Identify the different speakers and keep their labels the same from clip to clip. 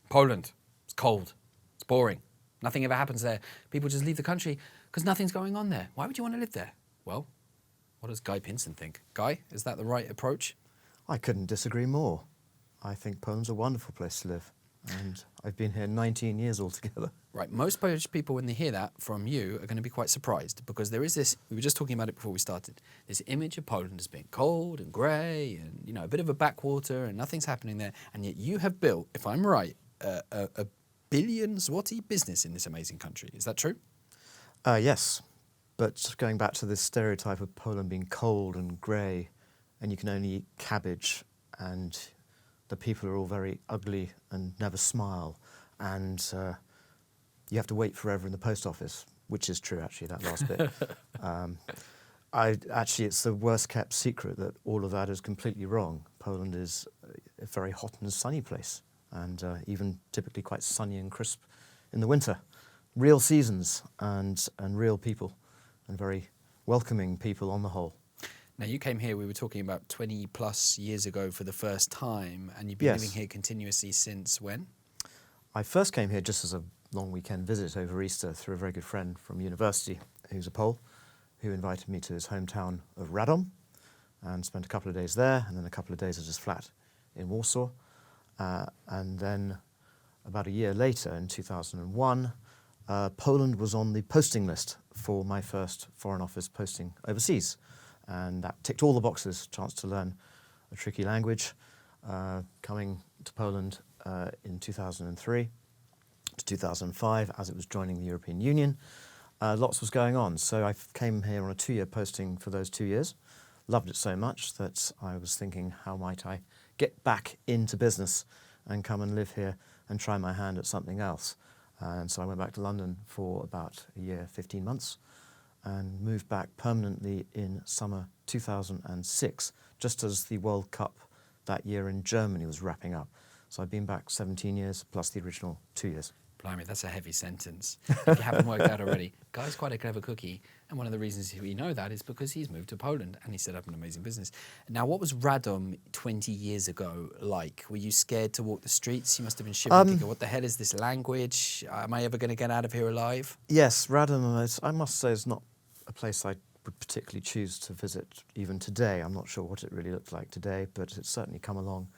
Speaker 1: Poland. It's cold. It's boring. Nothing ever happens there. People just leave the country because nothing's going on there. Why would you want to live there? Well, what does Guy Pinsent think? Guy, is that the right approach?
Speaker 2: I couldn't disagree more. I think Poland's a wonderful place to live, and I've been here 19 years altogether.
Speaker 1: Right, most Polish people, when they hear that from you, are going to be quite surprised because there is this, we were just talking about it before we started, this image of Poland as being cold and grey and, you know, a bit of a backwater and nothing's happening there. And yet you have built, if I'm right, a billion zloty business in this amazing country. Is that true?
Speaker 2: Yes, but going back to this stereotype of Poland being cold and grey, and you can only eat cabbage, and the people are all very ugly and never smile, and you have to wait forever in the post office, which is true, actually, that last bit. It's the worst kept secret that all of that is completely wrong. Poland is a very hot and sunny place, and even typically quite sunny and crisp in the winter. Real seasons and real people, and very welcoming people on the whole.
Speaker 1: Now, you came here, we were talking about 20 plus years ago for the first time, and you've been living here continuously since when?
Speaker 2: I first came here just as a long weekend visit over Easter through a very good friend from university who's a Pole, who invited me to his hometown of Radom and spent a couple of days there, and then a couple of days at his flat in Warsaw. And then about a year later, in 2001, Poland was on the posting list for my first Foreign Office posting overseas. And that ticked all the boxes, chance to learn a tricky language. Coming to Poland in 2003 to 2005, as it was joining the European Union, lots was going on. So I came here on a 2-year posting for those 2 years. Loved it so much that I was thinking, how might I get back into business and come and live here and try my hand at something else? And so I went back to London for about a year, 15 months, and moved back permanently in summer 2006, just as the World Cup that year in Germany was wrapping up. So I've been back 17 years, plus the original 2 years.
Speaker 1: Blimey, that's a heavy sentence. If you haven't worked out already, Guy's quite a clever cookie, and one of the reasons we know that is because he's moved to Poland and he set up an amazing business. Now, what was Radom 20 years ago like? Were you scared to walk the streets? You must have been shivering, thinking, what the hell is this language? Am I ever going to get out of here alive?
Speaker 2: Yes, Radom, I must say, is not a place I would particularly choose to visit even today. I'm not sure what it really looked like today, but it's certainly come along,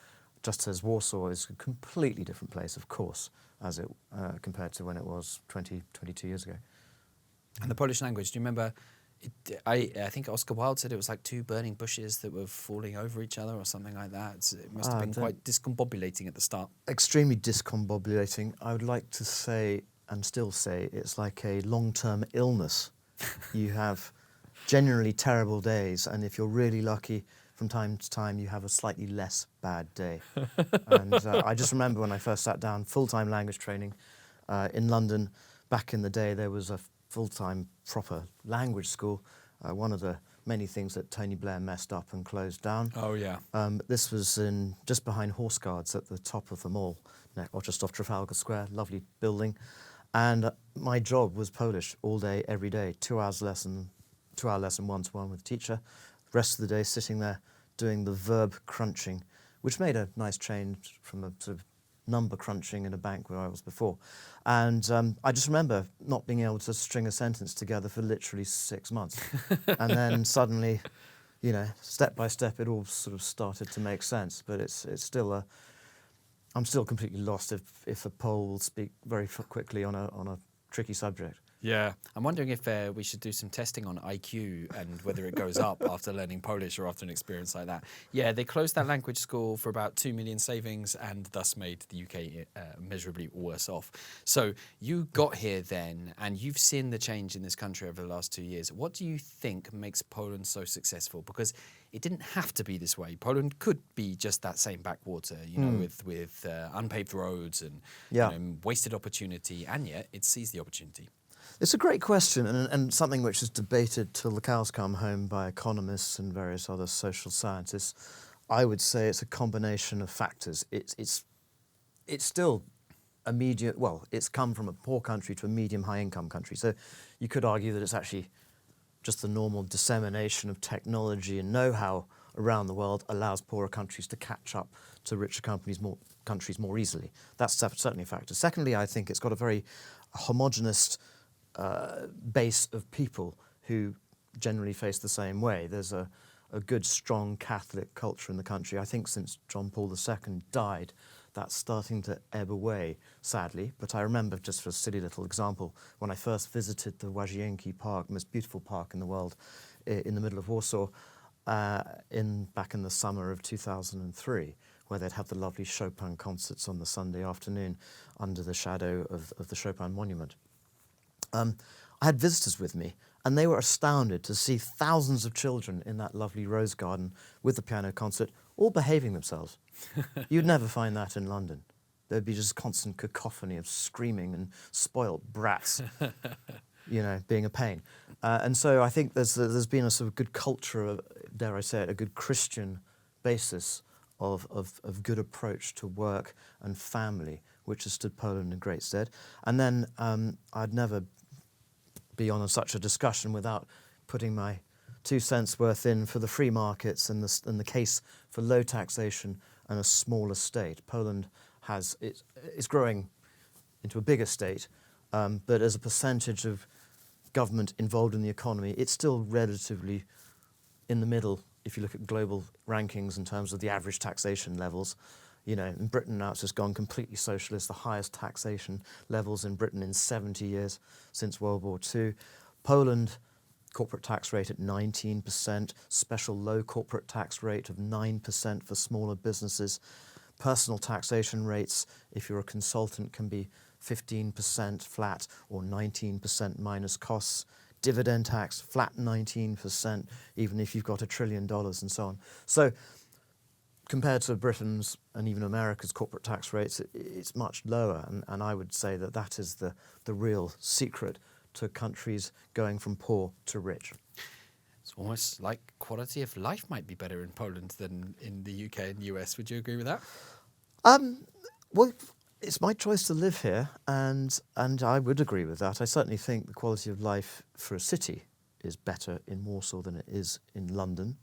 Speaker 2: just as Warsaw is a completely different place, of course, as it compared to when it was 22 years ago.
Speaker 1: And the Polish language, do you remember, I think Oscar Wilde said it was like two burning bushes that were falling over each other or something like that. It must have been quite discombobulating at the start.
Speaker 2: Extremely discombobulating. I would like to say, and still say, it's like a long-term illness. You have generally terrible days, and if you're really lucky, from time to time, you have a slightly less bad day. And I just remember when I first sat down, full-time language training in London. Back in the day, there was a full-time proper language school, one of the many things that Tony Blair messed up and closed down.
Speaker 1: Oh, yeah.
Speaker 2: This was just behind Horse Guards at the top of the mall, or just off Trafalgar Square, lovely building. And my job was Polish all day, every day, 2 hours lesson, 2-hour lesson one-to-one with the teacher. The rest of the day sitting there doing the verb crunching, which made a nice change from a sort of number crunching in a bank where I was before. And I just remember not being able to string a sentence together for literally 6 months. And then suddenly, you know, step by step, it all sort of started to make sense. But it's still I'm still completely lost if a Pole will speak very quickly on a tricky subject.
Speaker 1: Yeah. I'm wondering if we should do some testing on IQ and whether it goes up after learning Polish or after an experience like that. Yeah, they closed that language school for about 2 million savings and thus made the UK measurably worse off. So you got here then and you've seen the change in this country over the last 2 years. What do you think makes Poland so successful? Because it didn't have to be this way. Poland could be just that same backwater, you know, with unpaved roads and you know, wasted opportunity, and yet it seized the opportunity.
Speaker 2: It's a great question, and something which is debated till the cows come home by economists and various other social scientists. I would say it's a combination of factors. It's still a medium. Well, it's come from a poor country to a medium-high income country. So you could argue that it's actually just the normal dissemination of technology and know-how around the world allows poorer countries to catch up to richer countries more easily. That's certainly a factor. Secondly, I think it's got a very homogenous base of people who generally face the same way. There's a good, strong Catholic culture in the country. I think since John Paul II died, that's starting to ebb away, sadly. But I remember, just for a silly little example, when I first visited the Łazienki Park, the most beautiful park in the world, in the middle of Warsaw, back in the summer of 2003, where they'd have the lovely Chopin concerts on the Sunday afternoon under the shadow of the Chopin monument. I had visitors with me, and they were astounded to see thousands of children in that lovely rose garden with the piano concert, all behaving themselves. You'd never find that in London. There'd be just constant cacophony of screaming and spoilt brats, being a pain. And so I think there's been a sort of good culture, of, dare I say it, a good Christian basis of good approach to work and family, which has stood Poland in great stead. And then I'd never be on such a discussion without putting my 2 cents worth in for the free markets and the case for low taxation and a smaller state. Poland it's growing into a bigger state, but as a percentage of government involved in the economy, it's still relatively in the middle if you look at global rankings in terms of the average taxation levels. In Britain now it's just gone completely socialist, the highest taxation levels in Britain in 70 years since World War II. Poland, corporate tax rate at 19%, special low corporate tax rate of 9% for smaller businesses. Personal taxation rates, if you're a consultant, can be 15% flat or 19% minus costs. Dividend tax, flat 19%, even if you've got $1 trillion and so on. So compared to Britain's and even America's corporate tax rates, it's much lower. And I would say that is the real secret to countries going from poor to rich.
Speaker 1: It's almost like quality of life might be better in Poland than in the UK and US. Would you agree with that?
Speaker 2: Well, it's my choice to live here, and I would agree with that. I certainly think the quality of life for a city is better in Warsaw than it is in London.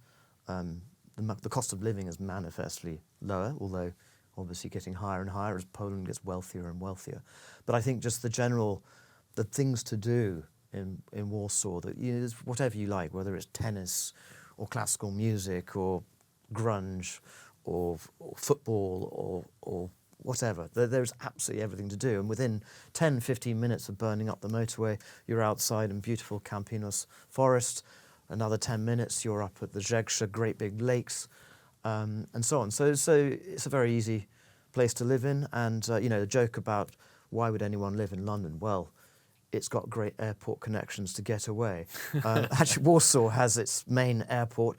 Speaker 2: The cost of living is manifestly lower, although obviously getting higher and higher as Poland gets wealthier and wealthier. But I think just the things to do in Warsaw, that whatever you like, whether it's tennis or classical music or grunge or football or whatever, there's absolutely everything to do. And within 10, 15 minutes of burning up the motorway, you're outside in beautiful Campinos forest. Another 10 minutes, you're up at the Żegsza, great big lakes, and so on. So it's a very easy place to live in. And, the joke about why would anyone live in London? Well, it's got great airport connections to get away. Actually, Warsaw has its main airport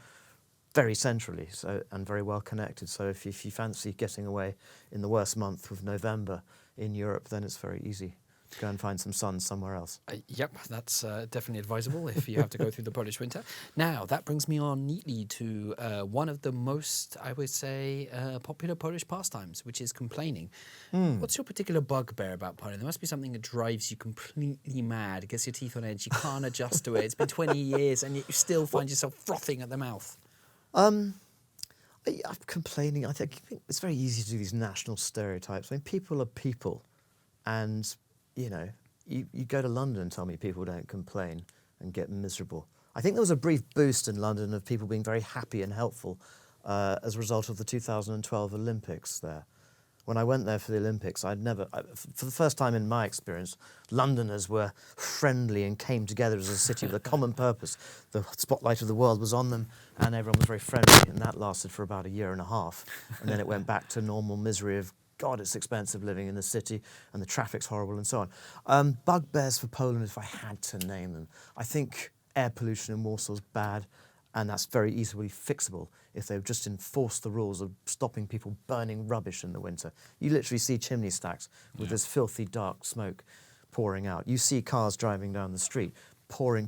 Speaker 2: very centrally, and very well connected. So if you fancy getting away in the worst month of November in Europe, then it's very easy to go and find some sun somewhere else.
Speaker 1: Yep, that's definitely advisable if you have to go through the Polish winter. Now, that brings me on neatly to one of the most, I would say, popular Polish pastimes, which is complaining. What's your particular bugbear about Poland? There must be something that drives you completely mad, gets your teeth on edge, you can't adjust to it. It's been 20 years and yet you still find yourself frothing at the mouth.
Speaker 2: I'm complaining. I think it's very easy to do these national stereotypes. I mean, people are people, and you go to London and tell me people don't complain and get miserable. I think there was a brief boost in London of people being very happy and helpful as a result of the 2012 Olympics there. When I went there for the Olympics, for the first time in my experience, Londoners were friendly and came together as a city with a common purpose. The spotlight of the world was on them, and everyone was very friendly, and that lasted for about a year and a half. And then it went back to normal misery of, God, it's expensive living in the city, and the traffic's horrible, and so on. Bugbears for Poland, if I had to name them. I think air pollution in Warsaw's bad, and that's very easily fixable if they just enforce the rules of stopping people burning rubbish in the winter. You literally see chimney stacks with this filthy, dark smoke pouring out. You see cars driving down the street,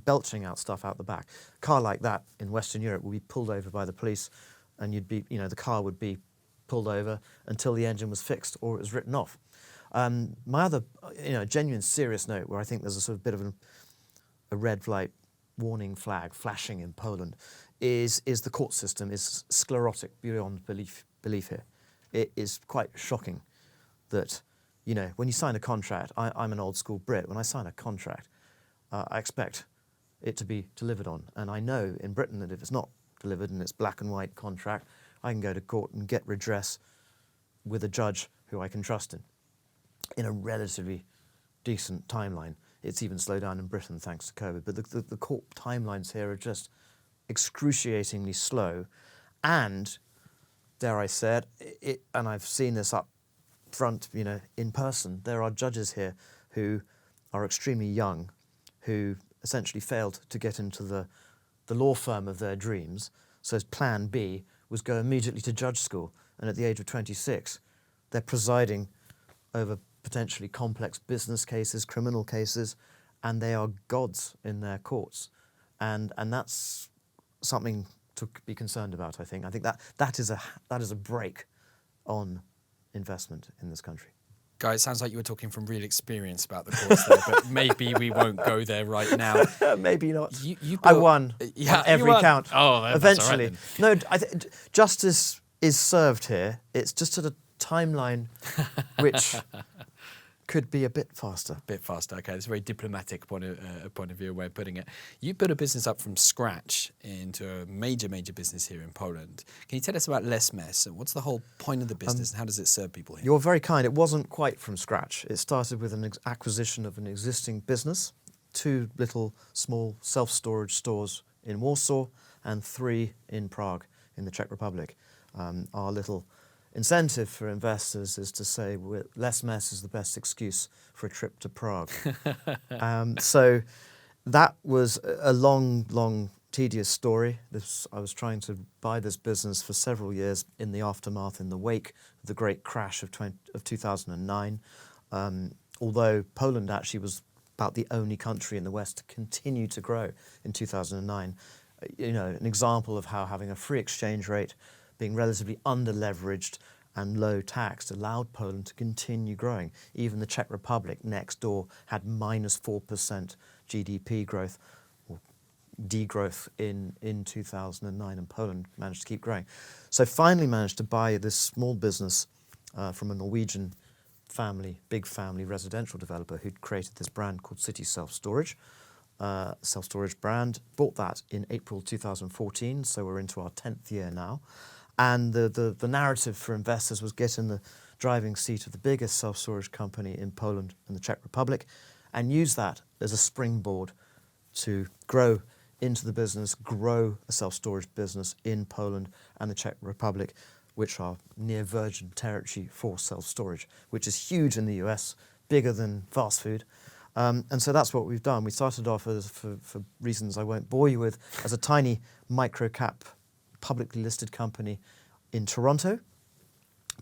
Speaker 2: belching out stuff out the back. A car like that in Western Europe would be pulled over by the police, and the car would be pulled over until the engine was fixed or it was written off. My other, genuine serious note where I think there's a sort of bit of a red light warning flag flashing in Poland is the court system is sclerotic beyond belief here. It is quite shocking that, you know, when you sign a contract, I'm an old school Brit, when I sign a contract, I expect it to be delivered on. And I know in Britain that if it's not delivered and it's black and white contract, I can go to court and get redress with a judge who I can trust in a relatively decent timeline. It's even slowed down in Britain thanks to COVID, but the court timelines here are just excruciatingly slow. And, dare I say it, and I've seen this up front, you know, in person, there are judges here who are extremely young, who essentially failed to get into the law firm of their dreams. So his plan B was go immediately to judge school. And at the age of 26, they're presiding over potentially complex business cases, criminal cases, and they are gods in their courts. And that's something to be concerned about, I think. I think that is a brake on investment in this country.
Speaker 1: Guy, it sounds like you were talking from real experience about the course there, but maybe we won't go there right now.
Speaker 2: Maybe not.
Speaker 1: I
Speaker 2: won on every count.
Speaker 1: Oh,
Speaker 2: eventually.
Speaker 1: That's all right then.
Speaker 2: No, justice is served here. It's just at a timeline which could be a bit faster.
Speaker 1: A bit faster, okay. It's a very diplomatic point of view, way of putting it. You built a business up from scratch into a major business here in Poland. Can you tell us about Less Mess? What's the whole point of the business and how does it serve people here?
Speaker 2: You're very kind. It wasn't quite from scratch. It started with an acquisition of an existing business, 2 little small self-storage stores in Warsaw and 3 in Prague in the Czech Republic. Our little incentive for investors is to say less mess is the best excuse for a trip to Prague. So that was a long, tedious story. I was trying to buy this business for several years in the aftermath, in the wake of the great crash of 2009. Although Poland actually was about the only country in the West to continue to grow in 2009. You know, an example of how having a free exchange rate, being relatively under-leveraged and low-taxed, allowed Poland to continue growing. Even the Czech Republic next door had -4% GDP growth, or degrowth in 2009, and Poland managed to keep growing. So finally managed to buy this small business from a Norwegian big family residential developer who'd created this brand called City Self-Storage. Self-storage brand. Bought that in April 2014, so we're into our 10th year now. And the narrative for investors was get in the driving seat of the biggest self-storage company in Poland and the Czech Republic and use that as a springboard to grow into the business, grow a self-storage business in Poland and the Czech Republic, which are near virgin territory for self-storage, which is huge in the US, bigger than fast food. And so that's what we've done. We started off for reasons I won't bore you with, as a tiny micro-cap publicly listed company in Toronto.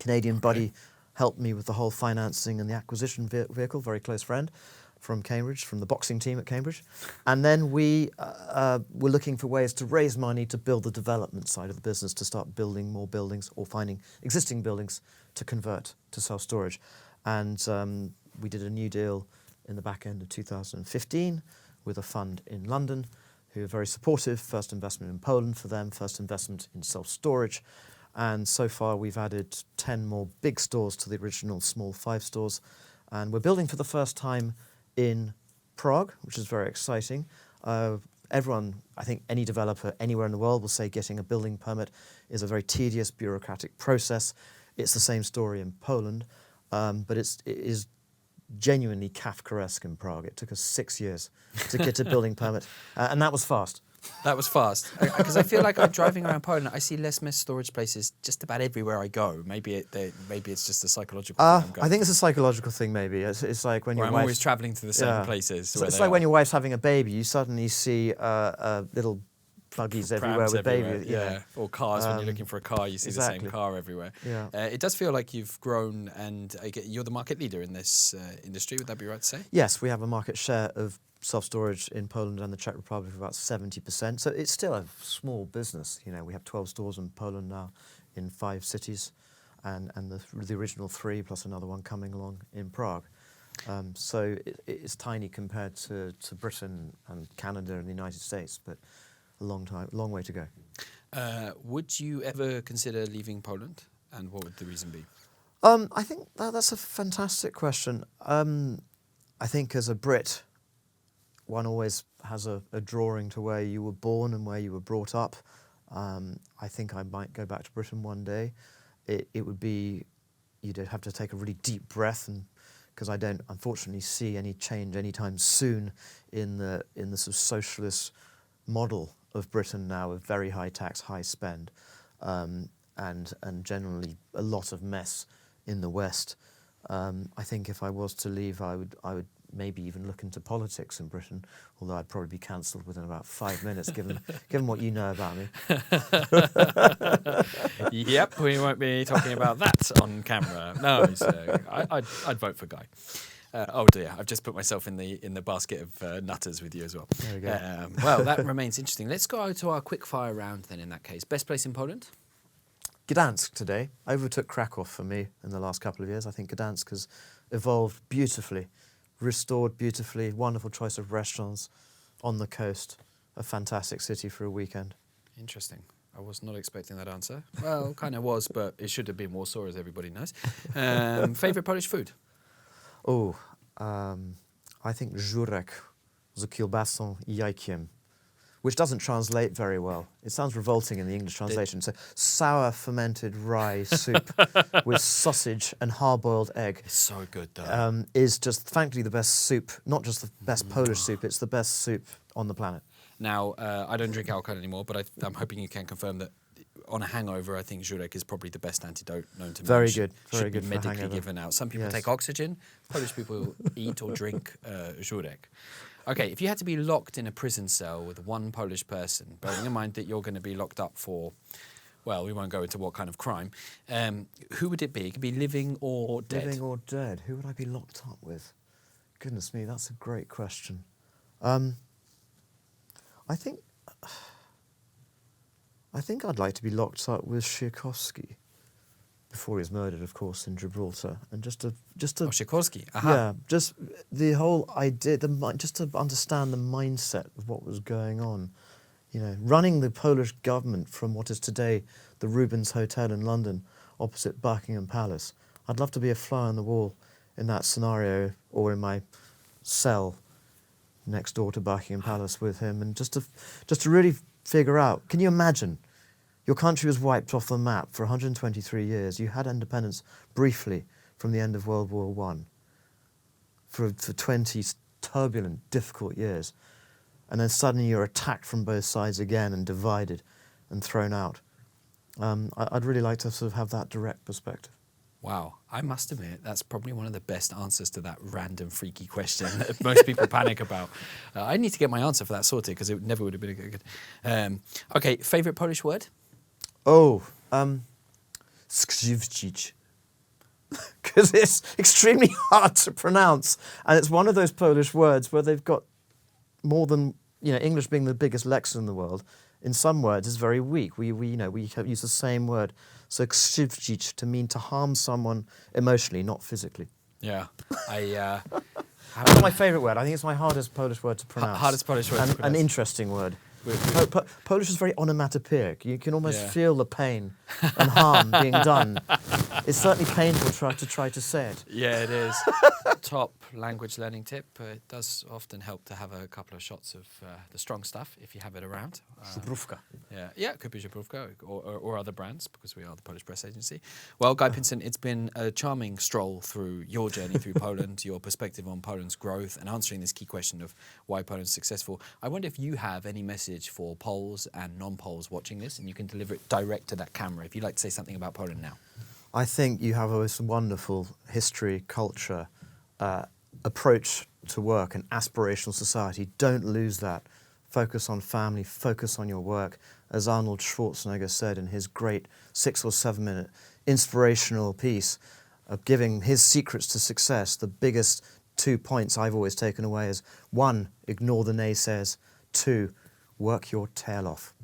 Speaker 2: Canadian buddy helped me with the whole financing and the acquisition vehicle, very close friend from Cambridge, from the boxing team at Cambridge. And then we were looking for ways to raise money to build the development side of the business, to start building more buildings or finding existing buildings to convert to self-storage. And we did a new deal in the back end of 2015 with a fund in London who are very supportive. First investment in Poland for them, first investment in self-storage. And so far we've added 10 more big stores to the original small 5 stores. And we're building for the first time in Prague, which is very exciting. Everyone, I think any developer anywhere in the world will say getting a building permit is a very tedious bureaucratic process. It's the same story in Poland, but it is genuinely Kafkaesque in Prague. It took us 6 years to get a building permit, and that was fast.
Speaker 1: That was fast. Because I feel like I'm driving around Poland, I see Less Mess storage places just about everywhere I go. Maybe it's just a psychological thing I'm going
Speaker 2: I think it's a psychological thing, maybe. It's like when
Speaker 1: I'm always travelling to the same places.
Speaker 2: So it's like when your wife's having a baby, you suddenly see little pluggies everywhere with baby.
Speaker 1: Yeah. Or cars, when you're looking for a car, you see the same car everywhere.
Speaker 2: Yeah.
Speaker 1: It does feel like you've grown, and you're the market leader in this industry. Would that be right to say?
Speaker 2: Yes, we have a market share of self-storage in Poland and the Czech Republic of about 70%. So it's still a small business. You know, we have 12 stores in Poland now in 5 cities, and the original 3 plus another one coming along in Prague. So it's tiny compared to Britain and Canada and the United States, but long way to go.
Speaker 1: Would you ever consider leaving Poland, and what would the reason be?
Speaker 2: I think that's a fantastic question. I think as a Brit, one always has a drawing to where you were born and where you were brought up. I think I might go back to Britain one day. It would be, you'd have to take a really deep breath, and because I don't unfortunately see any change anytime soon in the sort of socialist model of Britain now, with very high tax, high spend, and generally a lot of mess in the West. I think if I was to leave, I would maybe even look into politics in Britain, although I'd probably be cancelled within about 5 minutes, given what you know about me.
Speaker 1: Yep, we won't be talking about that on camera. No, so I'd vote for Guy. Oh dear, I've just put myself in the basket of nutters with you as well.
Speaker 2: There we go.
Speaker 1: Well, that remains interesting. Let's go to our quick fire round then. In that case, best place in Poland?
Speaker 2: Gdansk today overtook Krakow for me in the last couple of years. I think Gdansk has evolved beautifully, restored beautifully, wonderful choice of restaurants on the coast, a fantastic city for a weekend.
Speaker 1: Interesting. I was not expecting that answer. Well, kind of was, but it should have been Warsaw, as everybody knows. Favourite Polish food?
Speaker 2: Oh, I think żurek z kielbasą I jajkiem, which doesn't translate very well. It sounds revolting in the English translation. So sour fermented rye soup with sausage and hard-boiled egg.
Speaker 1: It's so good, though.
Speaker 2: Is just, frankly, the best soup. Not just the best Polish soup, it's the best soup on the planet.
Speaker 1: Now, I don't drink alcohol anymore, but I'm hoping you can confirm that on a hangover, I think żurek is probably the best antidote known to man.
Speaker 2: Very good, very
Speaker 1: should
Speaker 2: good
Speaker 1: be
Speaker 2: for
Speaker 1: medically
Speaker 2: hangover.
Speaker 1: given out. Some people
Speaker 2: Yes.
Speaker 1: take oxygen. Polish people eat or drink żurek. Okay, if you had to be locked in a prison cell with one Polish person, bearing in mind that you're going to be locked up for, well, we won't go into what kind of crime, who would it be? It could be living or dead.
Speaker 2: Living or dead? Who would I be locked up with? Goodness me, that's a great question. I think I'd like to be locked up with Tchaikovsky before he was murdered, of course, in Gibraltar, and just to
Speaker 1: Oh, Sikorski. Aha.
Speaker 2: yeah, just the whole idea, just to understand the mindset of what was going on. You know, running the Polish government from what is today the Rubens Hotel in London, opposite Buckingham Palace. I'd love to be a fly on the wall in that scenario, or in my cell next door to Buckingham Palace with him, and just to really figure out. Can you imagine? Your country was wiped off the map for 123 years. You had independence briefly from the end of World War I for 20 turbulent, difficult years. And then suddenly you're attacked from both sides again and divided and thrown out. I'd really like to sort of have that direct perspective.
Speaker 1: Wow, I must admit, that's probably one of the best answers to that random freaky question that most people panic about. I need to get my answer for that sorted, because it never would have been a good... okay, favourite Polish word?
Speaker 2: Oh, skrzywcić. Because it's extremely hard to pronounce. And it's one of those Polish words where they've got more than, English being the biggest lexicon in the world, in some words is very weak. We use the same word. So krzywdzić to mean to harm someone emotionally, not physically.
Speaker 1: Yeah,
Speaker 2: That's my favourite word. I think it's my hardest Polish word to pronounce.
Speaker 1: Hardest Polish word to pronounce.
Speaker 2: An interesting word. Polish is very onomatopoeic. You can almost feel the pain and harm being done. It's certainly painful to try to say it.
Speaker 1: Yeah, it is. Top language learning tip. It does often help to have a couple of shots of the strong stuff if you have it around.
Speaker 2: Żubrówka.
Speaker 1: Yeah, it could be Żubrówka or other brands, because we are the Polish press agency. Well, Guy Pinsent, it's been a charming stroll through your journey through Poland, your perspective on Poland's growth, and answering this key question of why Poland's successful. I wonder if you have any message for Poles and non-Poles watching this, and you can deliver it direct to that camera if you'd like to say something about Poland now.
Speaker 2: I think you have a wonderful history, culture, approach to work, an aspirational society. Don't lose that. Focus on family, focus on your work. As Arnold Schwarzenegger said in his great 6 or 7 minute inspirational piece of giving his secrets to success, the biggest 2 points I've always taken away is 1, ignore the naysayers, 2, work your tail off.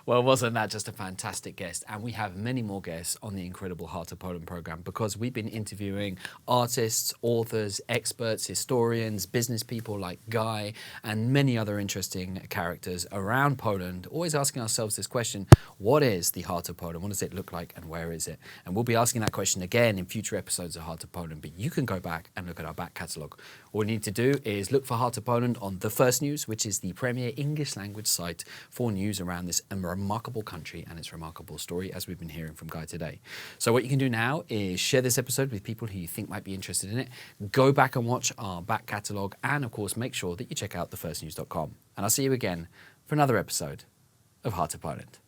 Speaker 1: Well, wasn't that just a fantastic guest? And we have many more guests on the Incredible Heart of Poland program because we've been interviewing artists, authors, experts, historians, business people like Guy, and many other interesting characters around Poland, always asking ourselves this question: what is the heart of Poland? What does it look like and where is it? And we'll be asking that question again in future episodes of Heart of Poland, but you can go back and look at our back catalogue. All you need to do is look for Heart of Poland on The First News, which is the premier English language site for news around this remarkable country and its remarkable story, as we've been hearing from Guy today. So what you can do now is share this episode with people who you think might be interested in it. Go back and watch our back catalogue, and of course make sure that you check out thefirstnews.com. And I'll see you again for another episode of Heart of Poland.